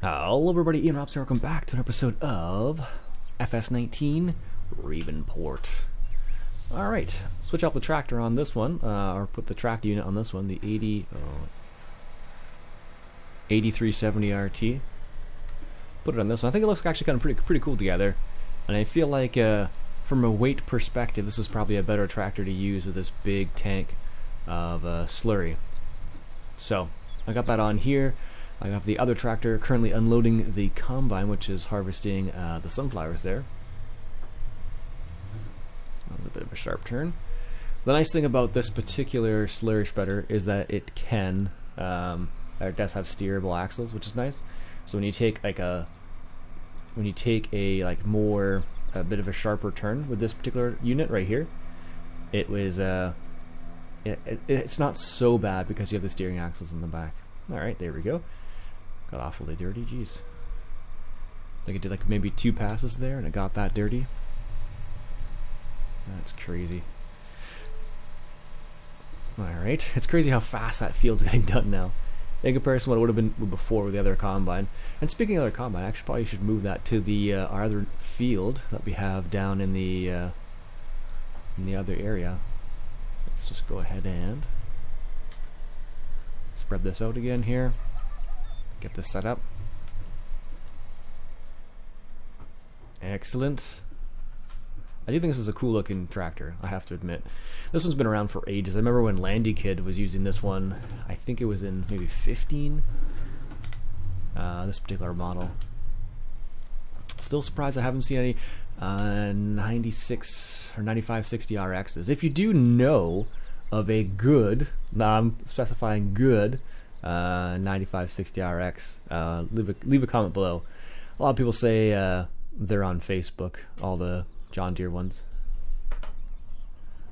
Hello everybody, Iain, Robson, welcome back to an episode of FS19 Raveport. Alright, switch out the tractor on this one, or put the track unit on this one, the 8370 RT. Put it on this one. I think it looks actually kind of pretty cool together, and I feel like from a weight perspective this is probably a better tractor to use with this big tank of slurry. So I got that on here. I have the other tractor currently unloading the combine, which is harvesting the sunflowers there. That was a bit of a sharp turn. The nice thing about this particular slurry spreader is that it can, or it does have steerable axles, which is nice. So when you take like a bit of a sharper turn with this particular unit right here, it was it's not so bad because you have the steering axles in the back. All right, there we go. Got awfully dirty, jeez. I think it did like maybe 2 passes there and it got that dirty. That's crazy. Alright, it's crazy how fast that field's getting done now in comparison to what it would have been before with the other combine. And speaking of the other combine, I actually probably should move that to the our other field that we have down in the other area. Let's just go ahead and spread this out again here. Get this set up. Excellent. I do think this is a cool looking tractor, I have to admit. This one's been around for ages. I remember when Landy Kid was using this one. I think it was in maybe 15. This particular model. Still surprised I haven't seen any 96 or 9560 RXs. If you do know of a good, now I'm specifying good, 9560 RX, leave a comment below. A lot of people say they're on Facebook, all the John Deere ones.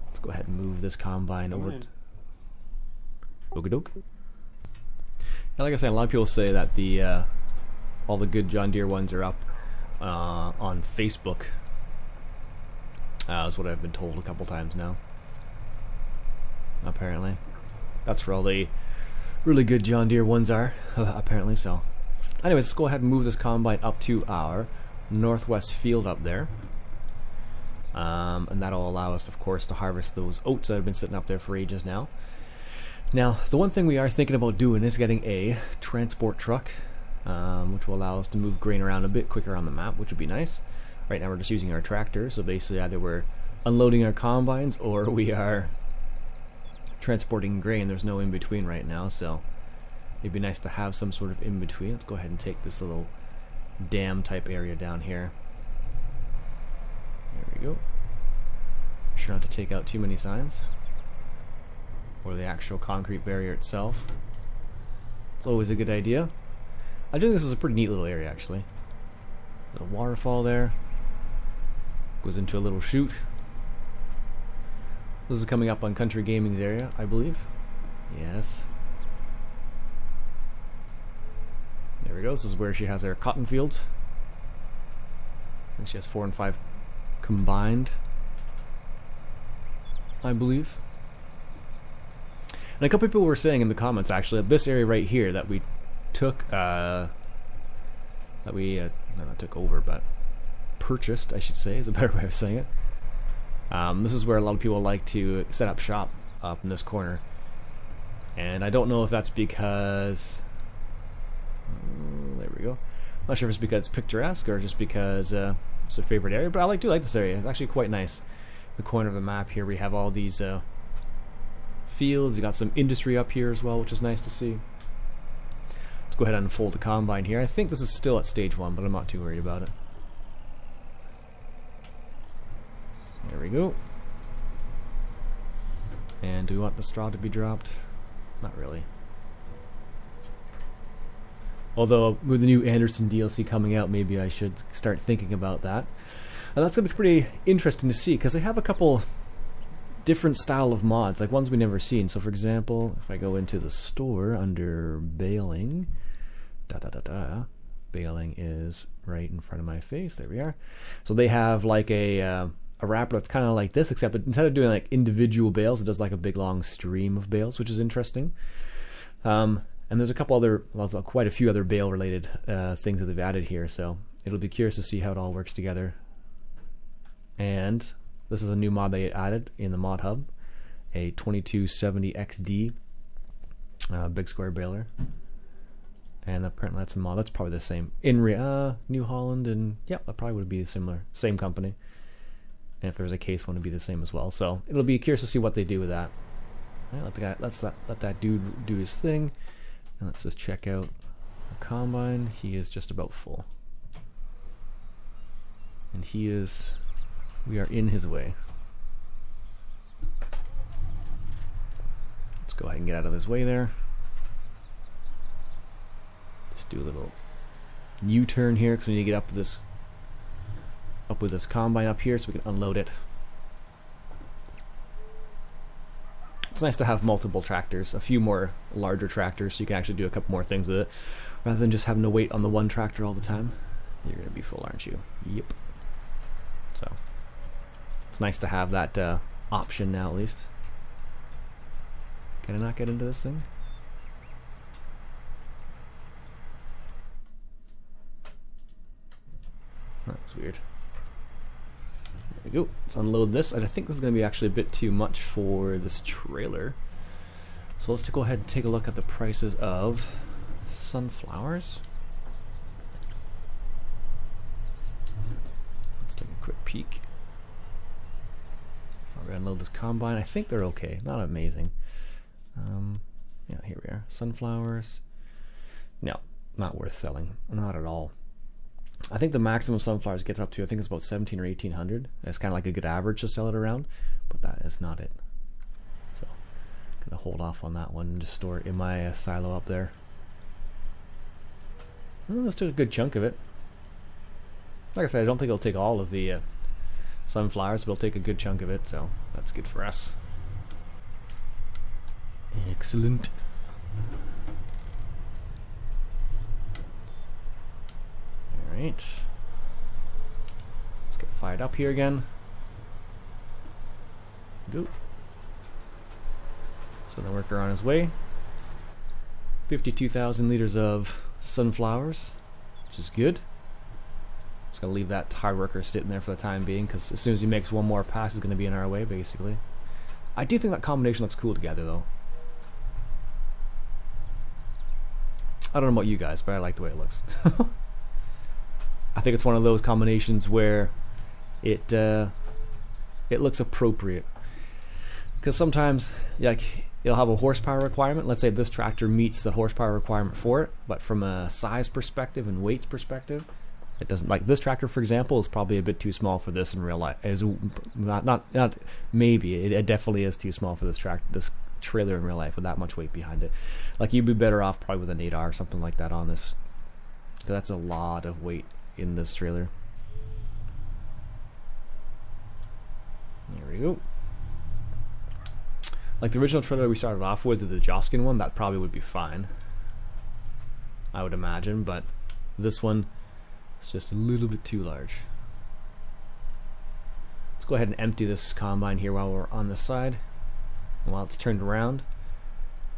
Let's go ahead and move this combine over. Okie-doke. Yeah, like I said, a lot of people say that the all the good John Deere ones are up on Facebook. Is what I've been told a couple times now. Apparently, that's where all the really good John Deere ones are, apparently. So anyways, let's go ahead and move this combine up to our northwest field up there, and that'll allow us, of course, to harvest those oats that have been sitting up there for ages now. Now, the one thing we are thinking about doing is getting a transport truck, which will allow us to move grain around a bit quicker on the map, which would be nice. Right now we're just using our tractor, so basically either we're unloading our combines or we are transporting grain. There's no in between right now, so it'd be nice to have some sort of in between. Let's go ahead and take this little dam type area down here. There we go. Try not to take out too many signs or the actual concrete barrier itself. It's always a good idea. I do think this is a pretty neat little area, actually. Little waterfall there. Goes into a little chute. This is coming up on Country Gaming's area, I believe. Yes. There we go. This is where she has her cotton fields. And she has 4 and 5 combined, I believe. And a couple people were saying in the comments, actually, that this area right here that we took, not took over, but purchased, I should say, is a better way of saying it. This is where a lot of people like to set up shop up in this corner, and I don't know if that's because there we go. I'm not sure if it's because it's picturesque or just because it's a favorite area, but I do like this area. It's actually quite nice. The corner of the map here, we have all these fields. You got some industry up here as well, which is nice to see. Let's go ahead and unfold the combine here. I think this is still at stage 1, but I'm not too worried about it. There we go. And do we want the straw to be dropped? Not really. Although with the new Anderson DLC coming out, maybe I should start thinking about that. And that's going to be pretty interesting to see, because they have a couple different style of mods, like ones we've never seen. So for example, if I go into the store under baling, baling is right in front of my face. There we are. So they have like a wrapper that's kind of like this, except instead of doing like individual bales, it does like a big long stream of bales, which is interesting. And And there's a couple other, well, quite a few other bale related things that they've added here, so it'll be curious to see how it all works together. And this is a new mod they added in the mod hub, a 2270XD big square baler. And apparently that's a mod, that's probably the same. In New Holland, and yeah, that probably would be similar, same company. And if there's a case one, it'd be the same as well. So it'll be curious to see what they do with that. All right, let that dude do his thing. And let's just check out the combine. He is just about full. And we are in his way. Let's go ahead and get out of his way there. Just do a little U-turn here because we need to get up with this combine up here so we can unload it. It's nice to have multiple tractors, a few more larger tractors, so you can actually do a couple more things with it, rather than just having to wait on the one tractor all the time. You're going to be full, aren't you? Yep. So, it's nice to have that option now, at least. Can I not get into this thing? That was weird. There we go. Let's unload this. And I think this is going to be actually a bit too much for this trailer. So let's go ahead and take a look at the prices of sunflowers. Let's take a quick peek. I'll go unload this combine. I think they're okay. Not amazing. Yeah, here we are. Sunflowers. No, not worth selling. Not at all. I think the maximum sunflowers gets up to, I think it's about 17 or 1800. That's kind of like a good average to sell it around, but that is not it. So, gonna hold off on that one and just store it in my silo up there. Well, let's do a good chunk of it. Like I said, I don't think it'll take all of the sunflowers, but it'll take a good chunk of it, so that's good for us. Excellent. Alright. Let's get fired up here again. Go. So the worker on his way. 52,000 liters of sunflowers, which is good. Just gonna leave that tire worker sitting there for the time being, because as soon as he makes one more pass, he's gonna be in our way, basically. I do think that combination looks cool together, though. I don't know about you guys, but I like the way it looks. I think it's one of those combinations where it looks appropriate. Because sometimes, like, it'll have a horsepower requirement. Let's say this tractor meets the horsepower requirement for it, but from a size perspective and weight perspective, it doesn't. Like this tractor, for example, is probably a bit too small for this in real life. It's not maybe. It definitely is too small for this trailer in real life with that much weight behind it. Like you'd be better off probably with an 8R or something like that on this. Because that's a lot of weight in this trailer. There we go. Like the original trailer we started off with, the Joskin one, that probably would be fine, I would imagine, but this one is just a little bit too large. Let's go ahead and empty this combine here while we're on this side, and while it's turned around,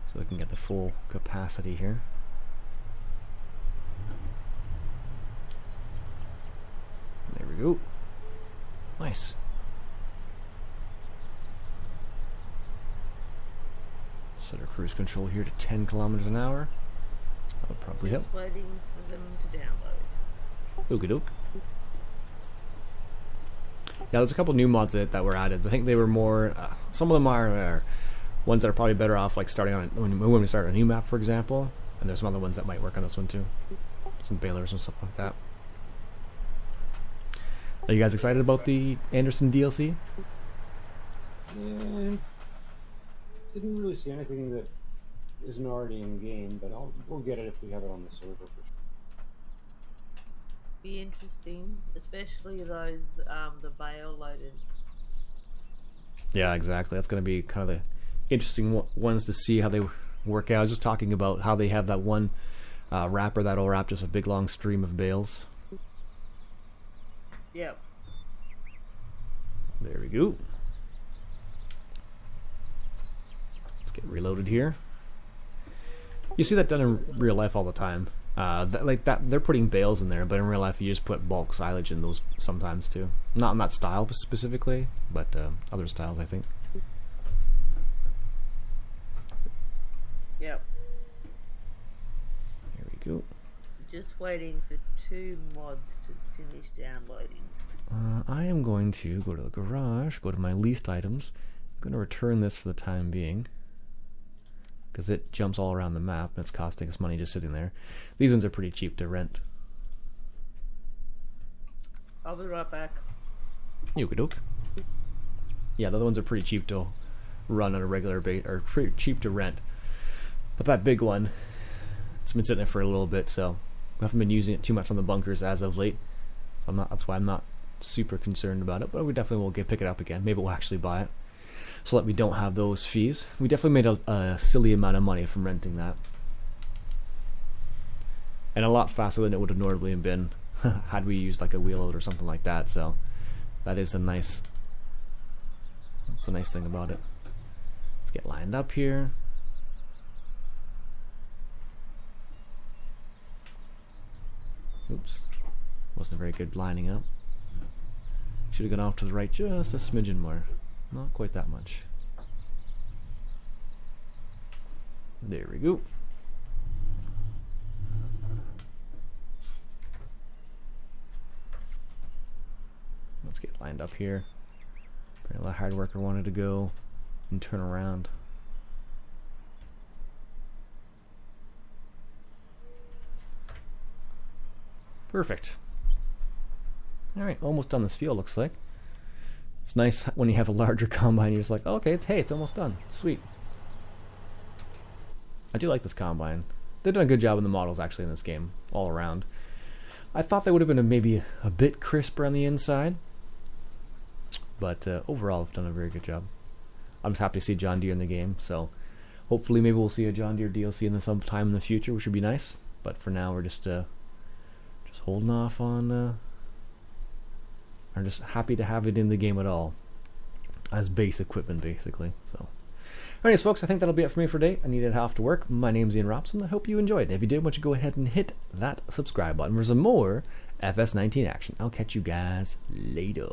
so we can get the full capacity here. There we go. Nice. Set our cruise control here to 10 kilometers an hour. That'll probably help. Just waiting for them to download. Okie doke. Yeah, there's a couple new mods that were added. I think they were more. Some of them are ones that are probably better off, like starting on when we start a new map, for example. And there's some other ones that might work on this one too. Some balers and stuff like that. Are you guys excited about the Anderson DLC? Yeah, didn't really see anything that isn't already in game, but we'll get it if we have it on the server for sure. Be interesting, especially those the bale loaders. Yeah, exactly. That's going to be kind of the interesting ones to see how they work out. I was just talking about how they have that one wrapper that'll wrap just a big long stream of bales. Yep. There we go. Let's get reloaded here. You see that done in real life all the time. Like that, they're putting bales in there, but in real life you just put bulk silage in those sometimes too. Not in that style specifically, but other styles I think. Yep. Here we go. Just waiting for 2 mods to finish downloading. I am going to go to the garage, go to my leased items. I'm going to return this for the time being, because it jumps all around the map and it's costing us money just sitting there. These ones are pretty cheap to rent. I'll be right back. Yoke-a-doke. Yeah, the other ones are pretty cheap to run on a regular base, or pretty cheap to rent. But that big one, it's been sitting there for a little bit, so we haven't been using it too much on the bunkers as of late. So that's why I'm not super concerned about it, but we definitely will pick it up again. Maybe we'll actually buy it, so that we don't have those fees. We definitely made a silly amount of money from renting that, and a lot faster than it would have normally been had we used like a wheel load or something like that. So that is that's the nice thing about it. Let's get lined up here. Oops, wasn't very good lining up. Should have gone off to the right just a smidgen more. Not quite that much. There we go. Let's get lined up here. Apparently the hard worker wanted to go and turn around. Perfect. Alright, almost done this field, looks like. It's nice when you have a larger combine, you're just like, oh, okay, hey, it's almost done. Sweet. I do like this combine. They've done a good job in the models, actually, in this game, all around. I thought they would have been maybe a bit crisper on the inside, but overall, they've done a very good job. I'm just happy to see John Deere in the game, so hopefully maybe we'll see a John Deere DLC in sometime in the future, which would be nice. But for now, we're just holding off on... I'm just happy to have it in the game at all, as base equipment, basically. So, anyways, folks, I think that'll be it for me for today. I need to head off to work. My name's Ian Robson. I hope you enjoyed. If you did, why don't you go ahead and hit that subscribe button for some more FS19 action. I'll catch you guys later.